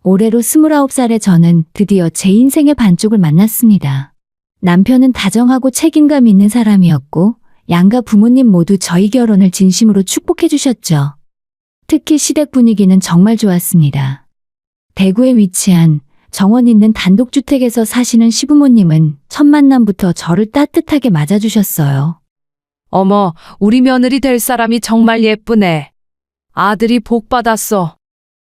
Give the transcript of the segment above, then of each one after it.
올해로 29살의 저는 드디어 제 인생의 반쪽을 만났습니다. 남편은 다정하고 책임감 있는 사람이었고 양가 부모님 모두 저희 결혼을 진심으로 축복해 주셨죠. 특히 시댁 분위기는 정말 좋았습니다. 대구에 위치한 정원 있는 단독주택에서 사시는 시부모님은 첫 만남부터 저를 따뜻하게 맞아주셨어요. 어머, 우리 며느리 될 사람이 정말 예쁘네. 아들이 복 받았어.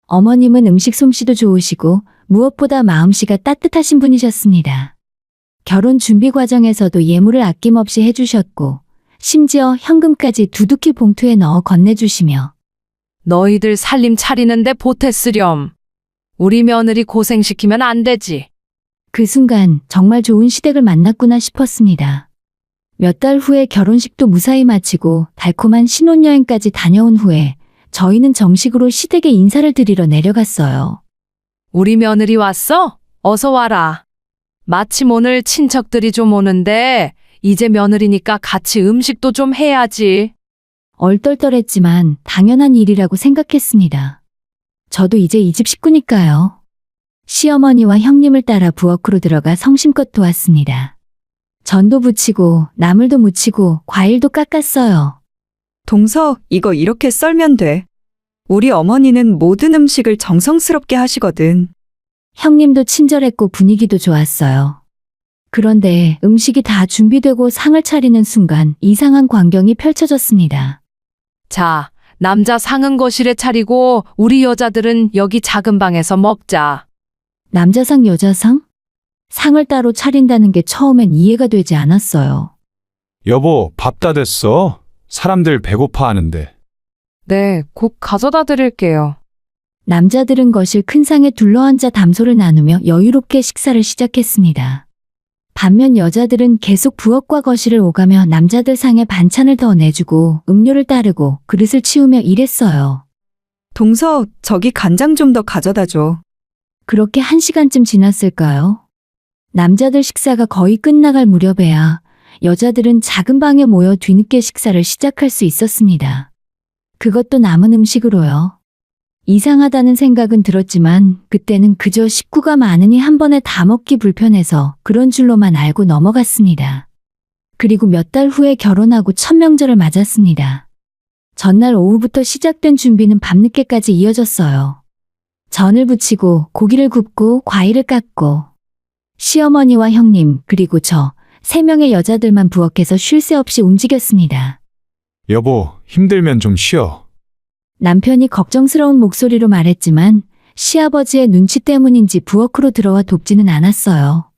어머님은 음식 솜씨도 좋으시고 무엇보다 마음씨가 따뜻하신 분이셨습니다. 결혼 준비 과정에서도 예물을 아낌없이 해주셨고 심지어 현금까지 두둑히 봉투에 넣어 건네주시며 너희들 살림 차리는데 보탰으렴. 우리 며느리 고생시키면 안 되지. 그 순간 정말 좋은 시댁을 만났구나 싶었습니다. 몇 달 후에 결혼식도 무사히 마치고 달콤한 신혼여행까지 다녀온 후에 저희는 정식으로 시댁에 인사를 드리러 내려갔어요. 우리 며느리 왔어? 어서 와라. 마침 오늘 친척들이 좀 오는데 이제 며느리니까 같이 음식도 좀 해야지. 얼떨떨했지만 당연한 일이라고 생각했습니다. 저도 이제 이 집 식구니까요. 시어머니와 형님을 따라 부엌으로 들어가 성심껏 도왔습니다. 전도 부치고 나물도 무치고 과일도 깎았어요. 동서, 이거 이렇게 썰면 돼. 우리 어머니는 모든 음식을 정성스럽게 하시거든. 형님도 친절했고 분위기도 좋았어요. 그런데 음식이 다 준비되고 상을 차리는 순간 이상한 광경이 펼쳐졌습니다. 자, 남자 상은 거실에 차리고 우리 여자들은 여기 작은 방에서 먹자. 남자상 여자상? 상을 따로 차린다는 게 처음엔 이해가 되지 않았어요. 여보, 밥 다 됐어? 사람들 배고파 하는데. 네, 곧 가져다 드릴게요. 남자들은 거실 큰 상에 둘러앉아 담소를 나누며 여유롭게 식사를 시작했습니다. 반면 여자들은 계속 부엌과 거실을 오가며 남자들 상에 반찬을 더 내주고 음료를 따르고 그릇을 치우며 일했어요. 동서, 저기 간장 좀 더 가져다 줘. 그렇게 1시간쯤 지났을까요? 남자들 식사가 거의 끝나갈 무렵에야 여자들은 작은 방에 모여 뒤늦게 식사를 시작할 수 있었습니다. 그것도 남은 음식으로요. 이상하다는 생각은 들었지만 그때는 그저 식구가 많으니 한 번에 다 먹기 불편해서 그런 줄로만 알고 넘어갔습니다. 그리고 몇 달 후에 결혼하고 첫 명절을 맞았습니다. 전날 오후부터 시작된 준비는 밤늦게까지 이어졌어요. 전을 부치고 고기를 굽고 과일을 깎고 시어머니와 형님 그리고 저 3명의 여자들만 부엌에서 쉴 새 없이 움직였습니다. 여보, 힘들면 좀 쉬어. 남편이 걱정스러운 목소리로 말했지만 시아버지의 눈치 때문인지 부엌으로 들어와 돕지는 않았어요.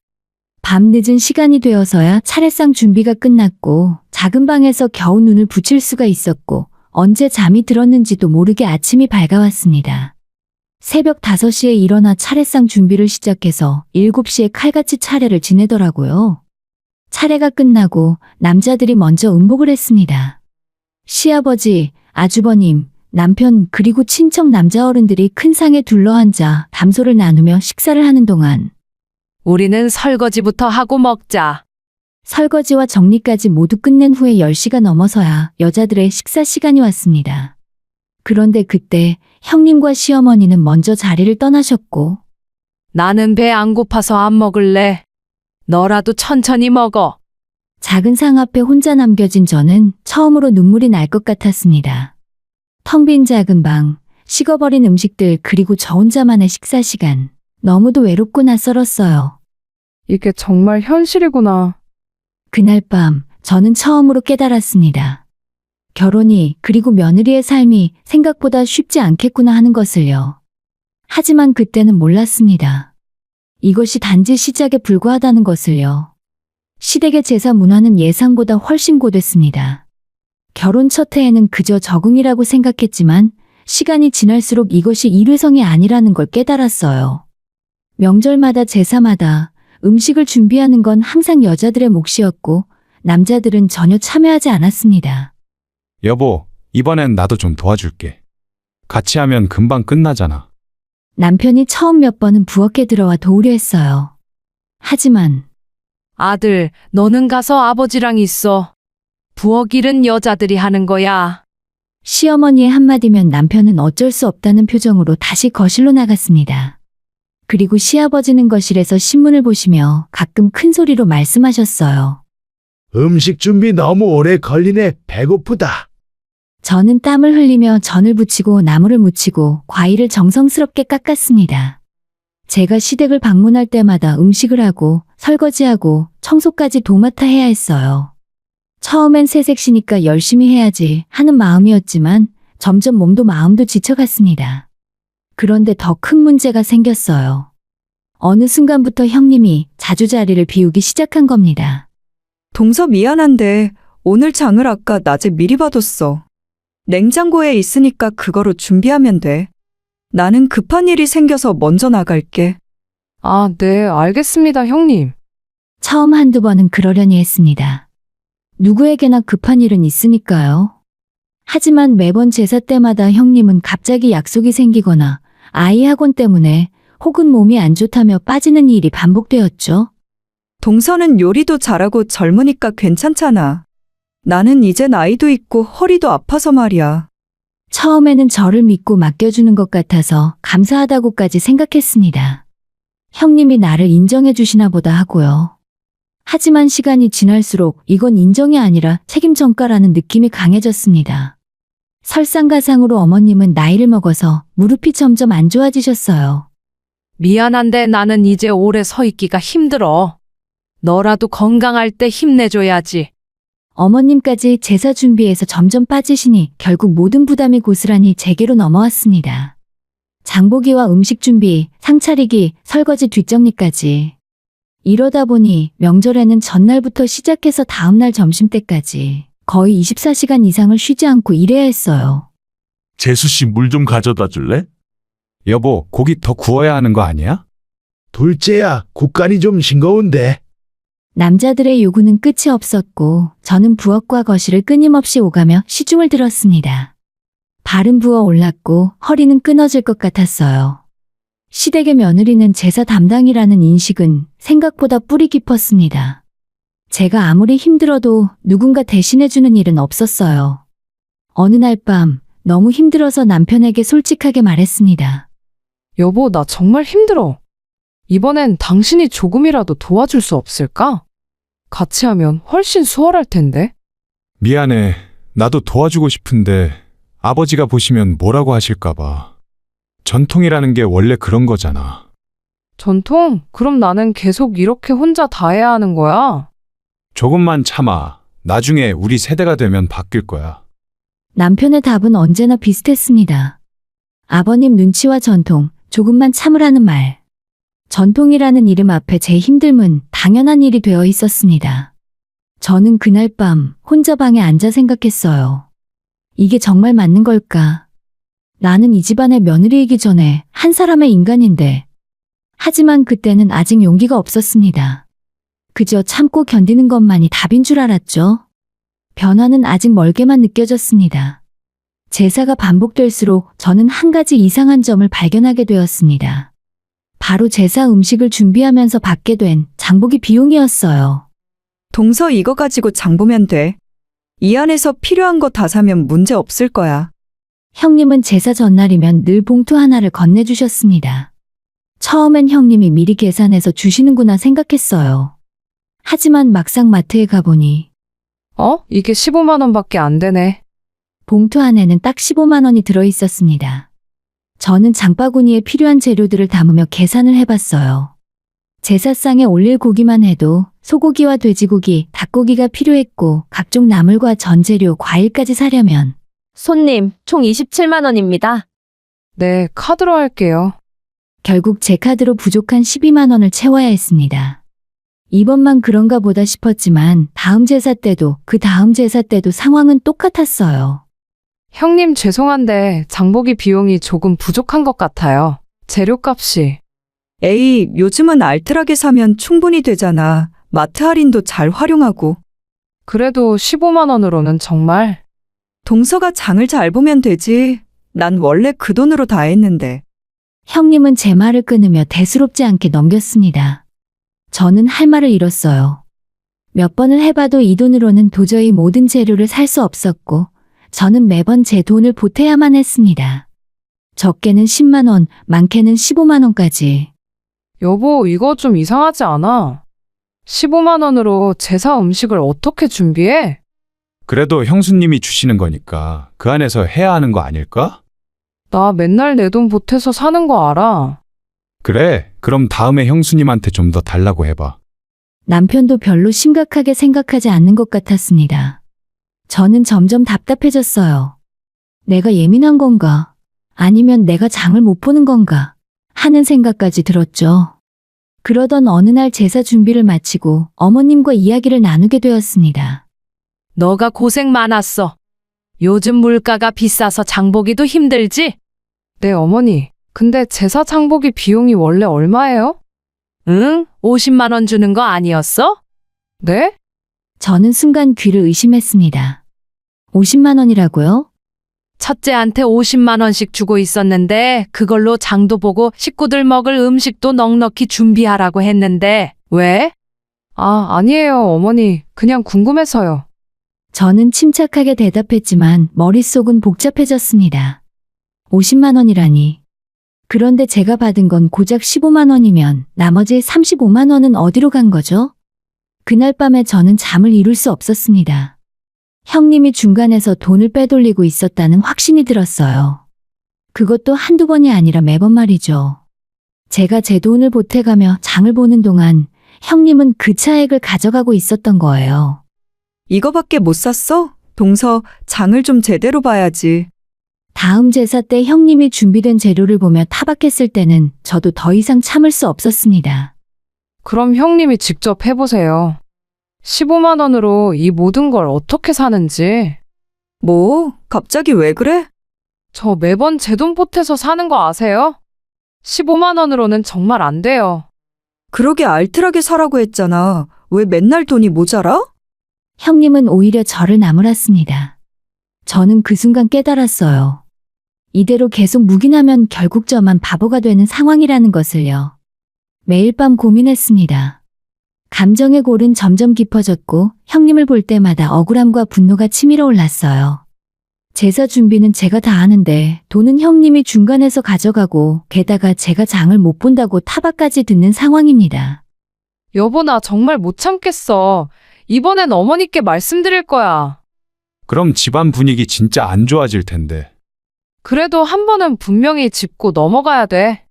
밤 늦은 시간이 되어서야 차례상 준비가 끝났고 작은 방에서 겨우 눈을 붙일 수가 있었고 언제 잠이 들었는지도 모르게 아침이 밝아왔습니다. 새벽 5시에 일어나 차례상 준비를 시작해서 7시에 칼같이 차례를 지내더라고요. 차례가 끝나고 남자들이 먼저 음복을 했습니다. 시아버지, 아주버님, 남편 그리고 친척 남자 어른들이 큰 상에 둘러앉아 담소를 나누며 식사를 하는 동안 우리는 설거지부터 하고 먹자. 설거지와 정리까지 모두 끝낸 후에 10시가 넘어서야 여자들의 식사 시간이 왔습니다. 그런데 그때 형님과 시어머니는 먼저 자리를 떠나셨고 나는 배 안 고파서 안 먹을래. 너라도 천천히 먹어. 작은 상 앞에 혼자 남겨진 저는 처음으로 눈물이 날 것 같았습니다. 텅 빈 작은 방, 식어버린 음식들 그리고 저 혼자만의 식사 시간. 너무도 외롭고 낯설었어요. 이게 정말 현실이구나. 그날 밤 저는 처음으로 깨달았습니다. 결혼이 그리고 며느리의 삶이 생각보다 쉽지 않겠구나 하는 것을요. 하지만 그때는 몰랐습니다. 이것이 단지 시작에 불과하다는 것을요. 시댁의 제사 문화는 예상보다 훨씬 고됐습니다. 결혼 첫 해에는 그저 적응이라고 생각했지만 시간이 지날수록 이것이 일회성이 아니라는 걸 깨달았어요. 명절마다 제사마다 음식을 준비하는 건 항상 여자들의 몫이었고 남자들은 전혀 참여하지 않았습니다. 여보, 이번엔 나도 좀 도와줄게. 같이 하면 금방 끝나잖아. 남편이 처음 몇 번은 부엌에 들어와 도우려 했어요. 하지만 아들, 너는 가서 아버지랑 있어. 부엌 일은 여자들이 하는 거야. 시어머니의 한마디면 남편은 어쩔 수 없다는 표정으로 다시 거실로 나갔습니다. 그리고 시아버지는 거실에서 신문을 보시며 가끔 큰 소리로 말씀하셨어요. 음식 준비 너무 오래 걸리네. 배고프다. 저는 땀을 흘리며 전을 부치고 나물을 무치고 과일을 정성스럽게 깎았습니다. 제가 시댁을 방문할 때마다 음식을 하고 설거지하고 청소까지 도맡아 해야 했어요. 처음엔 새색시니까 열심히 해야지 하는 마음이었지만 점점 몸도 마음도 지쳐갔습니다. 그런데 더 큰 문제가 생겼어요. 어느 순간부터 형님이 자주 자리를 비우기 시작한 겁니다. 동서 미안한데 오늘 장을 아까 낮에 미리 봐뒀어. 냉장고에 있으니까 그거로 준비하면 돼. 나는 급한 일이 생겨서 먼저 나갈게. 아, 네, 알겠습니다, 형님. 처음 한두 번은 그러려니 했습니다. 누구에게나 급한 일은 있으니까요. 하지만 매번 제사 때마다 형님은 갑자기 약속이 생기거나 아이 학원 때문에 혹은 몸이 안 좋다며 빠지는 일이 반복되었죠. 동서는 요리도 잘하고 젊으니까 괜찮잖아. 나는 이제 나이도 있고 허리도 아파서 말이야. 처음에는 저를 믿고 맡겨주는 것 같아서 감사하다고까지 생각했습니다. 형님이 나를 인정해 주시나 보다 하고요. 하지만 시간이 지날수록 이건 인정이 아니라 책임 전가라는 느낌이 강해졌습니다. 설상가상으로 어머님은 나이를 먹어서 무릎이 점점 안 좋아지셨어요. 미안한데 나는 이제 오래 서 있기가 힘들어. 너라도 건강할 때 힘내줘야지. 어머님까지 제사 준비에서 점점 빠지시니 결국 모든 부담이 고스란히 제게로 넘어왔습니다. 장보기와 음식 준비, 상 차리기, 설거지 뒷정리까지. 이러다 보니 명절에는 전날부터 시작해서 다음날 점심때까지 거의 24시간 이상을 쉬지 않고 일해야 했어요. 재수 씨 물 좀 가져다 줄래? 여보, 고기 더 구워야 하는 거 아니야? 둘째야, 국간이 좀 싱거운데. 남자들의 요구는 끝이 없었고 저는 부엌과 거실을 끊임없이 오가며 시중을 들었습니다. 발은 부어 올랐고 허리는 끊어질 것 같았어요. 시댁의 며느리는 제사 담당이라는 인식은 생각보다 뿌리 깊었습니다. 제가 아무리 힘들어도 누군가 대신해주는 일은 없었어요. 어느 날 밤 너무 힘들어서 남편에게 솔직하게 말했습니다. 여보, 나 정말 힘들어. 이번엔 당신이 조금이라도 도와줄 수 없을까? 같이 하면 훨씬 수월할 텐데. 미안해. 나도 도와주고 싶은데 아버지가 보시면 뭐라고 하실까봐. 전통이라는 게 원래 그런 거잖아. 전통? 그럼 나는 계속 이렇게 혼자 다 해야 하는 거야? 조금만 참아. 나중에 우리 세대가 되면 바뀔 거야. 남편의 답은 언제나 비슷했습니다. 아버님 눈치와 전통, 조금만 참으라는 말. 전통이라는 이름 앞에 제 힘듦은 당연한 일이 되어 있었습니다. 저는 그날 밤 혼자 방에 앉아 생각했어요. 이게 정말 맞는 걸까? 나는 이 집안의 며느리이기 전에 한 사람의 인간인데. 하지만 그때는 아직 용기가 없었습니다. 그저 참고 견디는 것만이 답인 줄 알았죠. 변화는 아직 멀게만 느껴졌습니다. 제사가 반복될수록 저는 한 가지 이상한 점을 발견하게 되었습니다. 바로 제사 음식을 준비하면서 받게 된 장보기 비용이었어요. 동서 이거 가지고 장 보면 돼. 이 안에서 필요한 거 다 사면 문제 없을 거야. 형님은 제사 전날이면 늘 봉투 하나를 건네주셨습니다. 처음엔 형님이 미리 계산해서 주시는구나 생각했어요. 하지만 막상 마트에 가보니 이게 15만 원밖에 안 되네. 봉투 안에는 딱 15만 원이 들어있었습니다. 저는 장바구니에 필요한 재료들을 담으며 계산을 해봤어요. 제사상에 올릴 고기만 해도 소고기와 돼지고기, 닭고기가 필요했고 각종 나물과 전재료, 과일까지 사려면 손님, 총 27만 원입니다. 네, 카드로 할게요. 결국 제 카드로 부족한 12만 원을 채워야 했습니다. 이번만 그런가 보다 싶었지만 다음 제사 때도 그 다음 제사 때도 상황은 똑같았어요. 형님 죄송한데 장보기 비용이 조금 부족한 것 같아요. 재료값이. 에이, 요즘은 알뜰하게 사면 충분히 되잖아. 마트 할인도 잘 활용하고. 그래도 15만 원으로는 정말. 동서가 장을 잘 보면 되지. 난 원래 그 돈으로 다 했는데. 형님은 제 말을 끊으며 대수롭지 않게 넘겼습니다. 저는 할 말을 잃었어요. 몇 번을 해봐도 이 돈으로는 도저히 모든 재료를 살 수 없었고 저는 매번 제 돈을 보태야만 했습니다. 적게는 10만 원, 많게는 15만 원까지. 여보, 이거 좀 이상하지 않아? 15만 원으로 제사 음식을 어떻게 준비해? 그래도 형수님이 주시는 거니까 그 안에서 해야 하는 거 아닐까? 나 맨날 내 돈 보태서 사는 거 알아. 그래, 그럼 다음에 형수님한테 좀 더 달라고 해봐. 남편도 별로 심각하게 생각하지 않는 것 같았습니다. 저는 점점 답답해졌어요. 내가 예민한 건가? 아니면 내가 장을 못 보는 건가? 하는 생각까지 들었죠. 그러던 어느 날 제사 준비를 마치고 어머님과 이야기를 나누게 되었습니다. 너가 고생 많았어. 요즘 물가가 비싸서 장보기도 힘들지? 네, 어머니. 근데 제사 장보기 비용이 원래 얼마예요? 응? 50만 원 주는 거 아니었어? 네? 저는 순간 귀를 의심했습니다. 50만 원이라고요? 첫째한테 50만 원씩 주고 있었는데 그걸로 장도 보고 식구들 먹을 음식도 넉넉히 준비하라고 했는데 왜? 아니에요, 어머니. 그냥 궁금해서요. 저는 침착하게 대답했지만 머릿속은 복잡해졌습니다. 50만 원이라니. 그런데 제가 받은 건 고작 15만 원이면 나머지 35만 원은 어디로 간 거죠? 그날 밤에 저는 잠을 이룰 수 없었습니다. 형님이 중간에서 돈을 빼돌리고 있었다는 확신이 들었어요. 그것도 한두 번이 아니라 매번 말이죠. 제가 제 돈을 보태가며 장을 보는 동안 형님은 그 차액을 가져가고 있었던 거예요. 이거밖에 못 샀어? 동서, 장을 좀 제대로 봐야지. 다음 제사 때 형님이 준비된 재료를 보며 타박했을 때는 저도 더 이상 참을 수 없었습니다. 그럼 형님이 직접 해보세요. 15만 원으로 이 모든 걸 어떻게 사는지. 뭐? 갑자기 왜 그래? 저 매번 제 돈 보태서 사는 거 아세요? 15만 원으로는 정말 안 돼요. 그러게 알뜰하게 사라고 했잖아. 왜 맨날 돈이 모자라? 형님은 오히려 저를 나무랐습니다. 저는 그 순간 깨달았어요. 이대로 계속 묵인하면 결국 저만 바보가 되는 상황이라는 것을요. 매일 밤 고민했습니다. 감정의 골은 점점 깊어졌고 형님을 볼 때마다 억울함과 분노가 치밀어 올랐어요. 제사 준비는 제가 다 하는데 돈은 형님이 중간에서 가져가고 게다가 제가 장을 못 본다고 타박까지 듣는 상황입니다. 여보, 나 정말 못 참겠어. 이번엔 어머니께 말씀드릴 거야. 그럼 집안 분위기 진짜 안 좋아질 텐데. 그래도 한 번은 분명히 짚고 넘어가야 돼.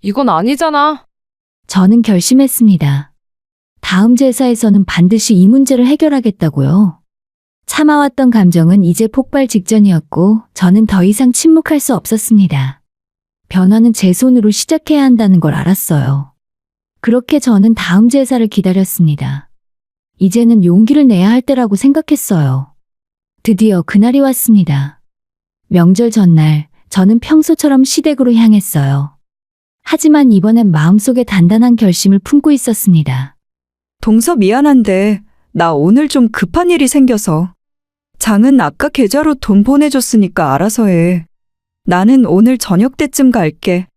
이건 아니잖아. 저는 결심했습니다. 다음 제사에서는 반드시 이 문제를 해결하겠다고요. 참아왔던 감정은 이제 폭발 직전이었고 저는 더 이상 침묵할 수 없었습니다. 변화는 제 손으로 시작해야 한다는 걸 알았어요. 그렇게 저는 다음 제사를 기다렸습니다. 이제는 용기를 내야 할 때라고 생각했어요. 드디어 그날이 왔습니다. 명절 전날 저는 평소처럼 시댁으로 향했어요. 하지만 이번엔 마음속에 단단한 결심을 품고 있었습니다. 동서 미안한데 나 오늘 좀 급한 일이 생겨서. 장은 아까 계좌로 돈 보내줬으니까 알아서 해. 나는 오늘 저녁 때쯤 갈게.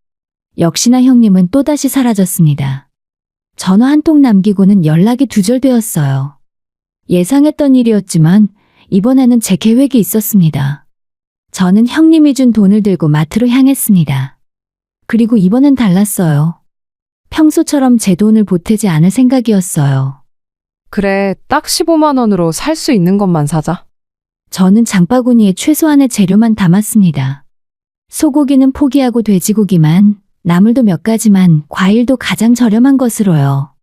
역시나 형님은 또다시 사라졌습니다. 전화 한 통 남기고는 연락이 두절되었어요. 예상했던 일이었지만 이번에는 제 계획이 있었습니다. 저는 형님이 준 돈을 들고 마트로 향했습니다. 그리고 이번엔 달랐어요. 평소처럼 제 돈을 보태지 않을 생각이었어요. 그래, 딱 15만 원으로 살 수 있는 것만 사자. 저는 장바구니에 최소한의 재료만 담았습니다. 소고기는 포기하고 돼지고기만, 나물도 몇 가지만, 과일도 가장 저렴한 것으로요.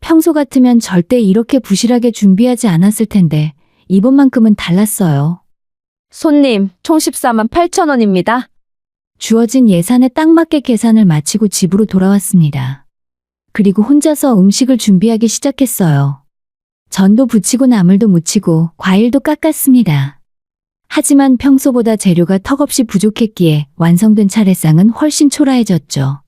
평소 같으면 절대 이렇게 부실하게 준비하지 않았을 텐데 이번만큼은 달랐어요. 손님, 총 14만 8천 원입니다. 주어진 예산에 딱 맞게 계산을 마치고 집으로 돌아왔습니다. 그리고 혼자서 음식을 준비하기 시작했어요. 전도 부치고 나물도 무치고 과일도 깎았습니다. 하지만 평소보다 재료가 턱없이 부족했기에 완성된 차례상은 훨씬 초라해졌죠.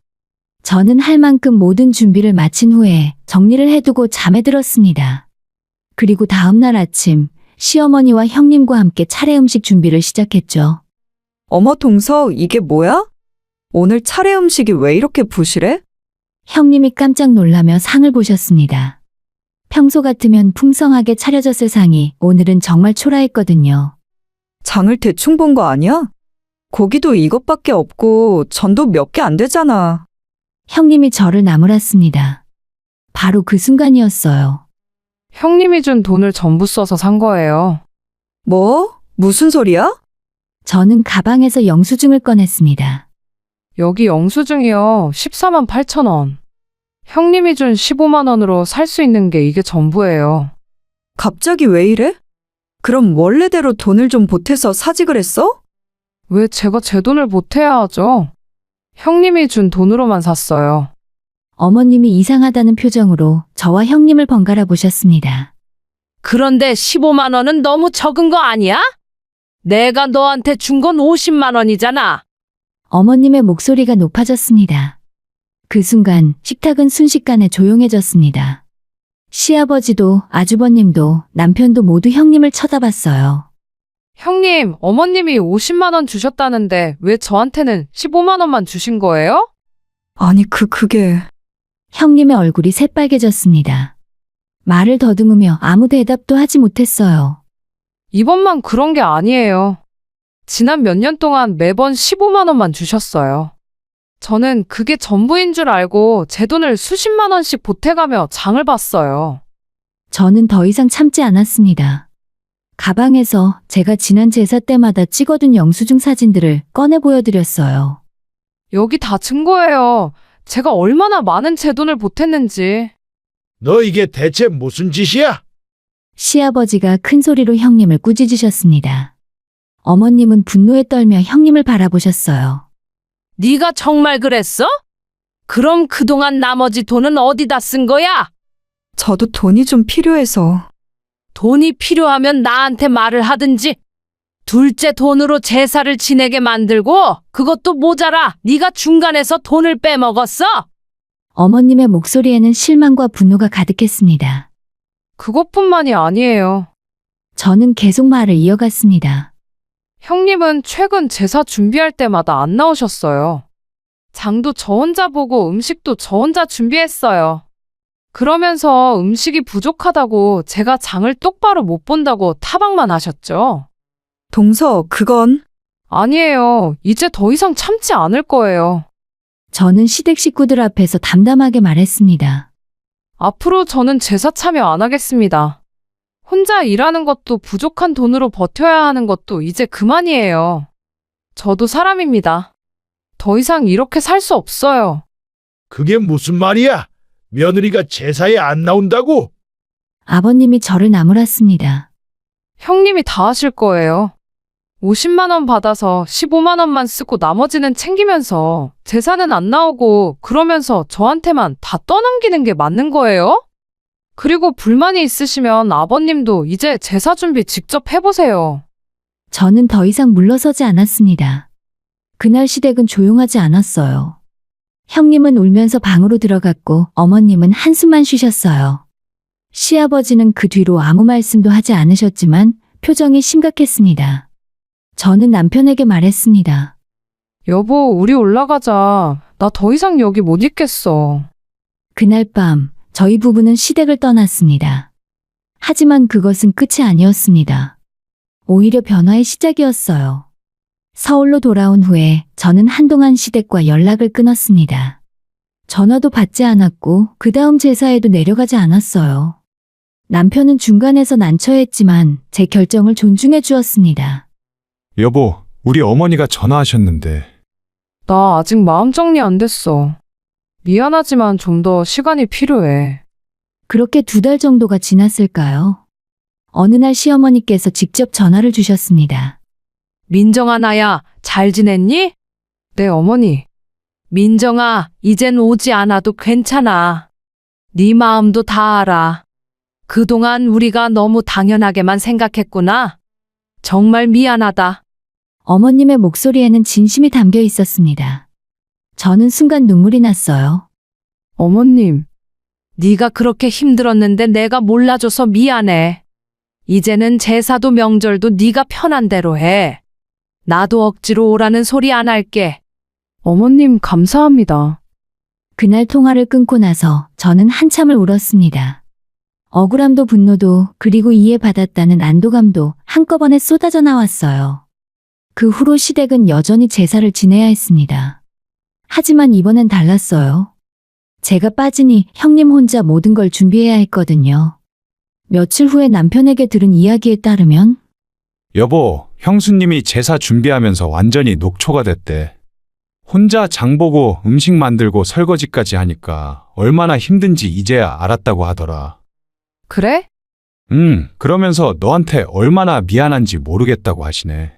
저는 할 만큼 모든 준비를 마친 후에 정리를 해두고 잠에 들었습니다. 그리고 다음 날 아침 시어머니와 형님과 함께 차례 음식 준비를 시작했죠. 어머 동서 이게 뭐야? 오늘 차례 음식이 왜 이렇게 부실해? 형님이 깜짝 놀라며 상을 보셨습니다. 평소 같으면 풍성하게 차려졌을 상이 오늘은 정말 초라했거든요. 장을 대충 본 거 아니야? 고기도 이것밖에 없고 전도 몇 개 안 되잖아. 형님이 저를 나무랐습니다. 바로 그 순간이었어요. 형님이 준 돈을 전부 써서 산 거예요. 뭐? 무슨 소리야? 저는 가방에서 영수증을 꺼냈습니다. 여기 영수증이요. 14만 8천 원. 형님이 준 15만 원으로 살 수 있는 게 이게 전부예요. 갑자기 왜 이래? 그럼 원래대로 돈을 좀 보태서 사지 그랬어? 왜 제가 제 돈을 보태야 하죠? 형님이 준 돈으로만 샀어요. 어머님이 이상하다는 표정으로 저와 형님을 번갈아 보셨습니다. 그런데 15만 원은 너무 적은 거 아니야? 내가 너한테 준 건 50만 원이잖아. 어머님의 목소리가 높아졌습니다. 그 순간 식탁은 순식간에 조용해졌습니다. 시아버지도 아주버님도 남편도 모두 형님을 쳐다봤어요. 형님, 어머님이 50만 원 주셨다는데 왜 저한테는 15만 원만 주신 거예요? 아니, 그게. 형님의 얼굴이 새빨개졌습니다. 말을 더듬으며 아무 대답도 하지 못했어요. 이번만 그런 게 아니에요. 지난 몇 년 동안 매번 15만 원만 주셨어요. 저는 그게 전부인 줄 알고 제 돈을 수십만 원씩 보태가며 장을 봤어요. 저는 더 이상 참지 않았습니다. 가방에서 제가 지난 제사 때마다 찍어둔 영수증 사진들을 꺼내 보여드렸어요. 여기 다 증거예요. 제가 얼마나 많은 제 돈을 보탰는지. 너 이게 대체 무슨 짓이야? 시아버지가 큰 소리로 형님을 꾸짖으셨습니다. 어머님은 분노에 떨며 형님을 바라보셨어요. 네가 정말 그랬어? 그럼 그동안 나머지 돈은 어디다 쓴 거야? 저도 돈이 좀 필요해서. 돈이 필요하면 나한테 말을 하든지. 둘째 돈으로 제사를 지내게 만들고 그것도 모자라 네가 중간에서 돈을 빼먹었어? 어머님의 목소리에는 실망과 분노가 가득했습니다. 그것뿐만이 아니에요. 저는 계속 말을 이어갔습니다. 형님은 최근 제사 준비할 때마다 안 나오셨어요. 장도 저 혼자 보고 음식도 저 혼자 준비했어요. 그러면서 음식이 부족하다고 제가 장을 똑바로 못 본다고 타박만 하셨죠. 동서, 그건. 아니에요. 이제 더 이상 참지 않을 거예요. 저는 시댁 식구들 앞에서 담담하게 말했습니다. 앞으로 저는 제사 참여 안 하겠습니다. 혼자 일하는 것도 부족한 돈으로 버텨야 하는 것도 이제 그만이에요. 저도 사람입니다. 더 이상 이렇게 살 수 없어요. 그게 무슨 말이야? 며느리가 제사에 안 나온다고? 아버님이 저를 나무랐습니다. 형님이 다 하실 거예요. 50만 원 받아서 15만 원만 쓰고 나머지는 챙기면서 제사는 안 나오고 그러면서 저한테만 다 떠넘기는 게 맞는 거예요? 그리고 불만이 있으시면 아버님도 이제 제사 준비 직접 해보세요. 저는 더 이상 물러서지 않았습니다. 그날 시댁은 조용하지 않았어요. 형님은 울면서 방으로 들어갔고 어머님은 한숨만 쉬셨어요. 시아버지는 그 뒤로 아무 말씀도 하지 않으셨지만 표정이 심각했습니다. 저는 남편에게 말했습니다. 여보, 우리 올라가자. 나 더 이상 여기 못 있겠어. 그날 밤 저희 부부는 시댁을 떠났습니다. 하지만 그것은 끝이 아니었습니다. 오히려 변화의 시작이었어요. 서울로 돌아온 후에 저는 한동안 시댁과 연락을 끊었습니다. 전화도 받지 않았고 그 다음 제사에도 내려가지 않았어요. 남편은 중간에서 난처했지만 제 결정을 존중해 주었습니다. 여보, 우리 어머니가 전화하셨는데. 나 아직 마음 정리 안 됐어. 미안하지만 좀 더 시간이 필요해. 그렇게 2달 정도가 지났을까요? 어느 날 시어머니께서 직접 전화를 주셨습니다. 민정아, 나야. 잘 지냈니? 네, 어머니. 민정아, 이젠 오지 않아도 괜찮아. 네 마음도 다 알아. 그동안 우리가 너무 당연하게만 생각했구나. 정말 미안하다. 어머님의 목소리에는 진심이 담겨 있었습니다. 저는 순간 눈물이 났어요. 어머님, 네가 그렇게 힘들었는데 내가 몰라줘서 미안해. 이제는 제사도 명절도 네가 편한 대로 해. 나도 억지로 오라는 소리 안 할게. 어머님, 감사합니다. 그날 통화를 끊고 나서 저는 한참을 울었습니다. 억울함도 분노도 그리고 이해받았다는 안도감도 한꺼번에 쏟아져 나왔어요. 그 후로 시댁은 여전히 제사를 지내야 했습니다. 하지만 이번엔 달랐어요. 제가 빠지니 형님 혼자 모든 걸 준비해야 했거든요. 며칠 후에 남편에게 들은 이야기에 따르면 여보, 형수님이 제사 준비하면서 완전히 녹초가 됐대. 혼자 장 보고 음식 만들고 설거지까지 하니까 얼마나 힘든지 이제야 알았다고 하더라. 그래? 그러면서 너한테 얼마나 미안한지 모르겠다고 하시네.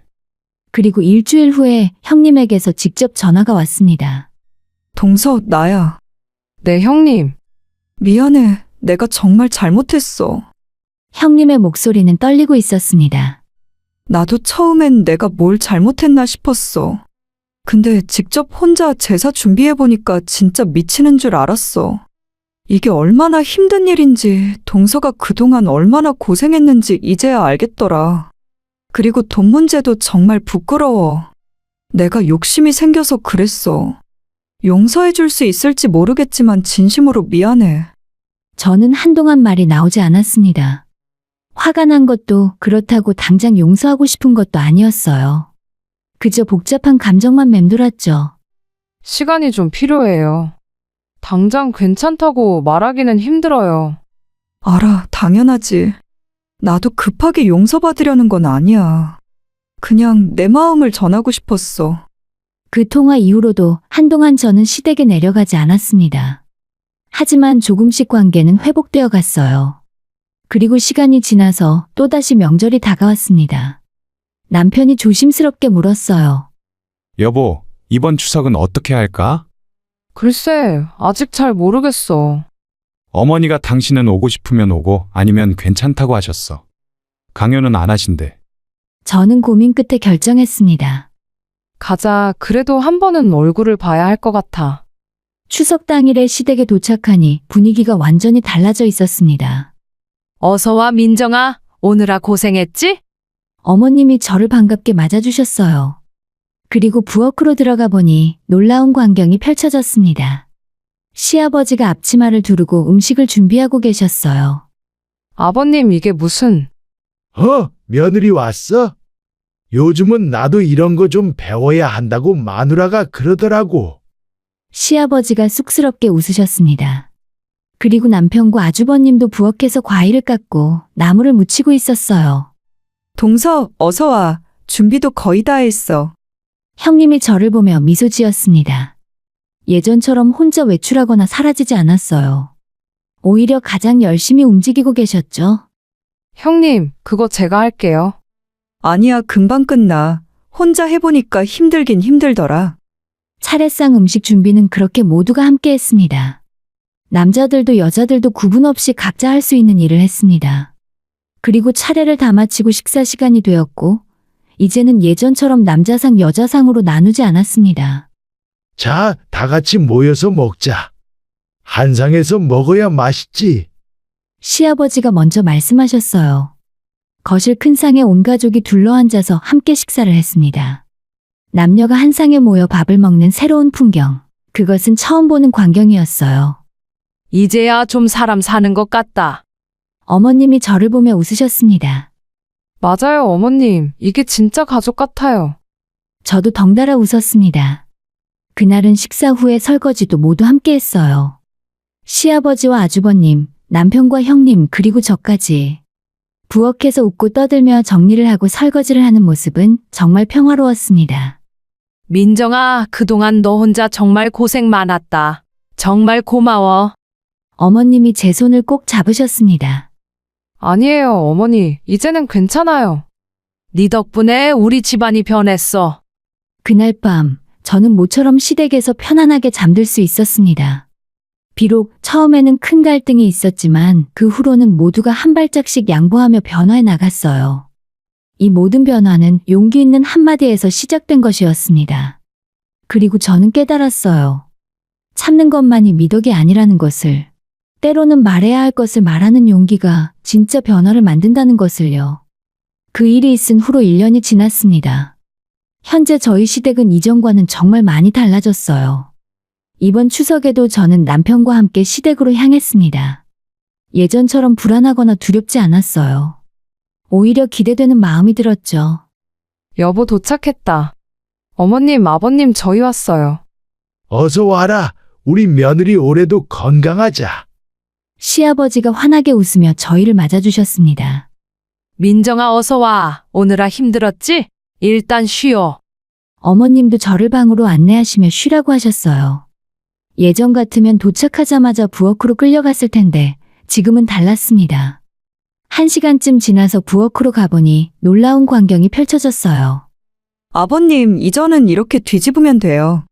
그리고 일주일 후에 형님에게서 직접 전화가 왔습니다. 동서, 나야. 네, 형님. 미안해. 내가 정말 잘못했어. 형님의 목소리는 떨리고 있었습니다. 나도 처음엔 내가 뭘 잘못했나 싶었어. 근데 직접 혼자 제사 준비해보니까 진짜 미치는 줄 알았어. 이게 얼마나 힘든 일인지, 동서가 그동안 얼마나 고생했는지 이제야 알겠더라. 그리고 돈 문제도 정말 부끄러워. 내가 욕심이 생겨서 그랬어. 용서해줄 수 있을지 모르겠지만 진심으로 미안해. 저는 한동안 말이 나오지 않았습니다. 화가 난 것도 그렇다고 당장 용서하고 싶은 것도 아니었어요. 그저 복잡한 감정만 맴돌았죠. 시간이 좀 필요해요. 당장 괜찮다고 말하기는 힘들어요. 알아, 당연하지. 나도 급하게 용서받으려는 건 아니야. 그냥 내 마음을 전하고 싶었어. 그 통화 이후로도 한동안 저는 시댁에 내려가지 않았습니다. 하지만 조금씩 관계는 회복되어 갔어요. 그리고 시간이 지나서 또다시 명절이 다가왔습니다. 남편이 조심스럽게 물었어요. 여보, 이번 추석은 어떻게 할까? 글쎄, 아직 잘 모르겠어. 어머니가 당신은 오고 싶으면 오고 아니면 괜찮다고 하셨어. 강요는 안 하신대. 저는 고민 끝에 결정했습니다. 가자. 그래도 한 번은 얼굴을 봐야 할 것 같아. 추석 당일에 시댁에 도착하니 분위기가 완전히 달라져 있었습니다. 어서 와, 민정아. 오느라 고생했지? 어머님이 저를 반갑게 맞아주셨어요. 그리고 부엌으로 들어가 보니 놀라운 광경이 펼쳐졌습니다. 시아버지가 앞치마를 두르고 음식을 준비하고 계셨어요. 아버님, 이게 무슨... 며느리 왔어? 요즘은 나도 이런 거 좀 배워야 한다고 마누라가 그러더라고. 시아버지가 쑥스럽게 웃으셨습니다. 그리고 남편과 아주버님도 부엌에서 과일을 깎고 나물을 무치고 있었어요. 동서, 어서 와. 준비도 거의 다 했어. 형님이 저를 보며 미소 지었습니다. 예전처럼 혼자 외출하거나 사라지지 않았어요. 오히려 가장 열심히 움직이고 계셨죠. 형님, 그거 제가 할게요. 아니야, 금방 끝나. 혼자 해보니까 힘들긴 힘들더라. 차례상 음식 준비는 그렇게 모두가 함께 했습니다. 남자들도 여자들도 구분 없이 각자 할 수 있는 일을 했습니다. 그리고 차례를 다 마치고 식사 시간이 되었고, 이제는 예전처럼 남자상 여자상으로 나누지 않았습니다. 자, 다 같이 모여서 먹자. 한 상에서 먹어야 맛있지. 시아버지가 먼저 말씀하셨어요. 거실 큰 상에 온 가족이 둘러앉아서 함께 식사를 했습니다. 남녀가 한 상에 모여 밥을 먹는 새로운 풍경. 그것은 처음 보는 광경이었어요. 이제야 좀 사람 사는 것 같다. 어머님이 저를 보며 웃으셨습니다. 맞아요, 어머님. 이게 진짜 가족 같아요. 저도 덩달아 웃었습니다. 그날은 식사 후에 설거지도 모두 함께 했어요. 시아버지와 아주버님, 남편과 형님, 그리고 저까지. 부엌에서 웃고 떠들며 정리를 하고 설거지를 하는 모습은 정말 평화로웠습니다. 민정아, 그동안 너 혼자 정말 고생 많았다. 정말 고마워. 어머님이 제 손을 꼭 잡으셨습니다. 아니에요, 어머니. 이제는 괜찮아요. 네 덕분에 우리 집안이 변했어. 그날 밤, 저는 모처럼 시댁에서 편안하게 잠들 수 있었습니다. 비록 처음에는 큰 갈등이 있었지만 그 후로는 모두가 한 발짝씩 양보하며 변화해 나갔어요. 이 모든 변화는 용기 있는 한마디에서 시작된 것이었습니다. 그리고 저는 깨달았어요. 참는 것만이 미덕이 아니라는 것을. 때로는 말해야 할 것을 말하는 용기가 진짜 변화를 만든다는 것을요. 그 일이 있은 후로 1년이 지났습니다. 현재 저희 시댁은 이전과는 정말 많이 달라졌어요. 이번 추석에도 저는 남편과 함께 시댁으로 향했습니다. 예전처럼 불안하거나 두렵지 않았어요. 오히려 기대되는 마음이 들었죠. 여보, 도착했다. 어머님, 아버님, 저희 왔어요. 어서 와라. 우리 며느리 올해도 건강하자. 시아버지가 환하게 웃으며 저희를 맞아주셨습니다. 민정아 어서 와. 오느라 힘들었지? 일단 쉬어. 어머님도 저를 방으로 안내하시며 쉬라고 하셨어요. 예전 같으면 도착하자마자 부엌으로 끌려갔을 텐데 지금은 달랐습니다. 1시간쯤 지나서 부엌으로 가보니 놀라운 광경이 펼쳐졌어요. 아버님, 이전은 이렇게 뒤집으면 돼요.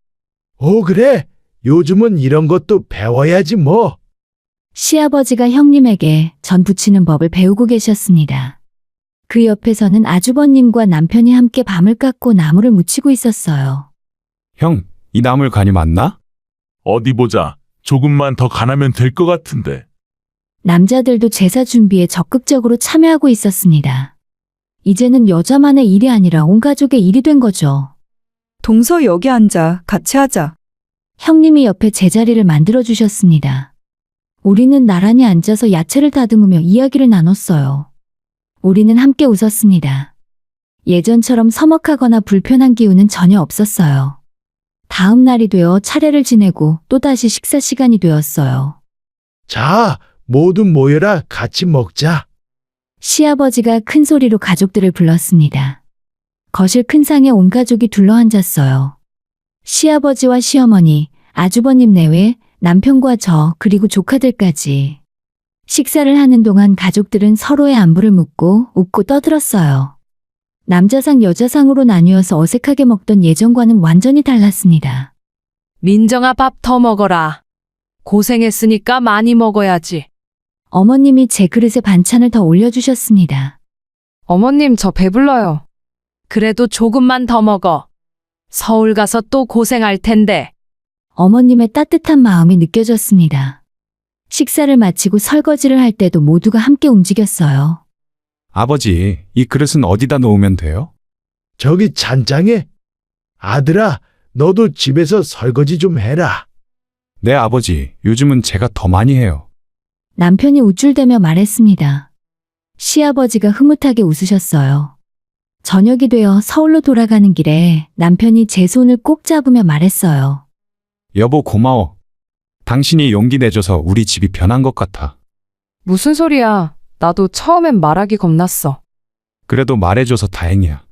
오, 그래? 요즘은 이런 것도 배워야지 뭐. 시아버지가 형님에게 전 부치는 법을 배우고 계셨습니다. 그 옆에서는 아주버님과 남편이 함께 밤을 깎고 나무를 묻히고 있었어요. 형, 이 나물 간이 맞나? 어디 보자. 조금만 더 간하면 될 것 같은데. 남자들도 제사 준비에 적극적으로 참여하고 있었습니다. 이제는 여자만의 일이 아니라 온 가족의 일이 된 거죠. 동서 여기 앉아. 같이 하자. 형님이 옆에 제자리를 만들어 주셨습니다. 우리는 나란히 앉아서 야채를 다듬으며 이야기를 나눴어요. 우리는 함께 웃었습니다. 예전처럼 서먹하거나 불편한 기운은 전혀 없었어요. 다음 날이 되어 차례를 지내고 또다시 식사 시간이 되었어요. 자, 모두 모여라. 같이 먹자. 시아버지가 큰 소리로 가족들을 불렀습니다. 거실 큰 상에 온 가족이 둘러앉았어요. 시아버지와 시어머니, 아주버님 내외, 남편과 저, 그리고 조카들까지. 식사를 하는 동안 가족들은 서로의 안부를 묻고 웃고 떠들었어요. 남자상 여자상으로 나뉘어서 어색하게 먹던 예전과는 완전히 달랐습니다. 민정아 밥 더 먹어라. 고생했으니까 많이 먹어야지. 어머님이 제 그릇에 반찬을 더 올려주셨습니다. 어머님 저 배불러요. 그래도 조금만 더 먹어. 서울 가서 또 고생할 텐데. 어머님의 따뜻한 마음이 느껴졌습니다. 식사를 마치고 설거지를 할 때도 모두가 함께 움직였어요. 아버지, 이 그릇은 어디다 놓으면 돼요? 저기 찬장에. 아들아, 너도 집에서 설거지 좀 해라. 네, 아버지. 요즘은 제가 더 많이 해요. 남편이 우쭐대며 말했습니다. 시아버지가 흐뭇하게 웃으셨어요. 저녁이 되어 서울로 돌아가는 길에 남편이 제 손을 꼭 잡으며 말했어요. 여보, 고마워. 당신이 용기 내줘서 우리 집이 변한 것 같아. 무슨 소리야. 나도 처음엔 말하기 겁났어. 그래도 말해줘서 다행이야.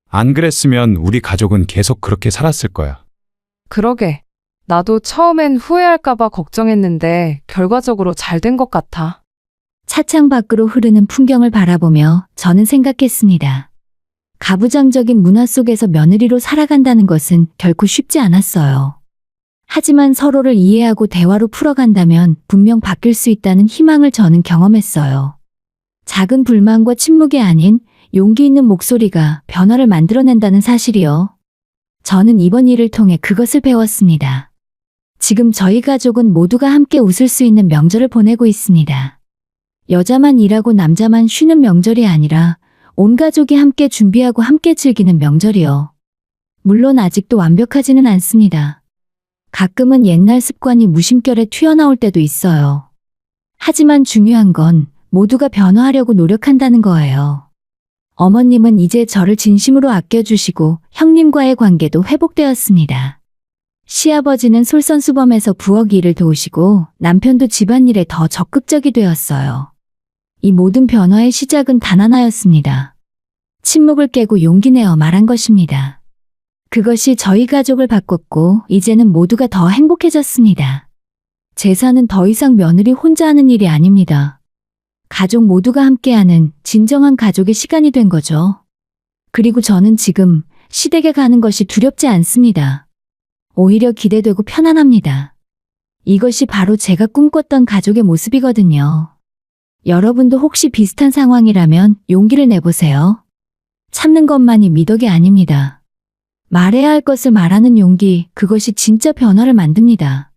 안 그랬으면 우리 가족은 계속 그렇게 살았을 거야. 그러게. 나도 처음엔 후회할까봐 걱정했는데 결과적으로 잘 된 것 같아. 차창 밖으로 흐르는 풍경을 바라보며 저는 생각했습니다. 가부장적인 문화 속에서 며느리로 살아간다는 것은 결코 쉽지 않았어요. 하지만 서로를 이해하고 대화로 풀어간다면 분명 바뀔 수 있다는 희망을 저는 경험했어요. 작은 불만과 침묵이 아닌 용기 있는 목소리가 변화를 만들어낸다는 사실이요. 저는 이번 일을 통해 그것을 배웠습니다. 지금 저희 가족은 모두가 함께 웃을 수 있는 명절을 보내고 있습니다. 여자만 일하고 남자만 쉬는 명절이 아니라 온 가족이 함께 준비하고 함께 즐기는 명절이요. 물론 아직도 완벽하지는 않습니다. 가끔은 옛날 습관이 무심결에 튀어나올 때도 있어요. 하지만 중요한 건 모두가 변화하려고 노력한다는 거예요. 어머님은 이제 저를 진심으로 아껴주시고 형님과의 관계도 회복되었습니다. 시아버지는 솔선수범해서 부엌 일을 도우시고 남편도 집안일에 더 적극적이 되었어요. 이 모든 변화의 시작은 단 하나였습니다. 침묵을 깨고 용기 내어 말한 것입니다. 그것이 저희 가족을 바꿨고 이제는 모두가 더 행복해졌습니다. 제사는 더 이상 며느리 혼자 하는 일이 아닙니다. 가족 모두가 함께하는 진정한 가족의 시간이 된 거죠. 그리고 저는 지금 시댁에 가는 것이 두렵지 않습니다. 오히려 기대되고 편안합니다. 이것이 바로 제가 꿈꿨던 가족의 모습이거든요. 여러분도 혹시 비슷한 상황이라면 용기를 내보세요. 참는 것만이 미덕이 아닙니다. 말해야 할 것을 말하는 용기, 그것이 진짜 변화를 만듭니다.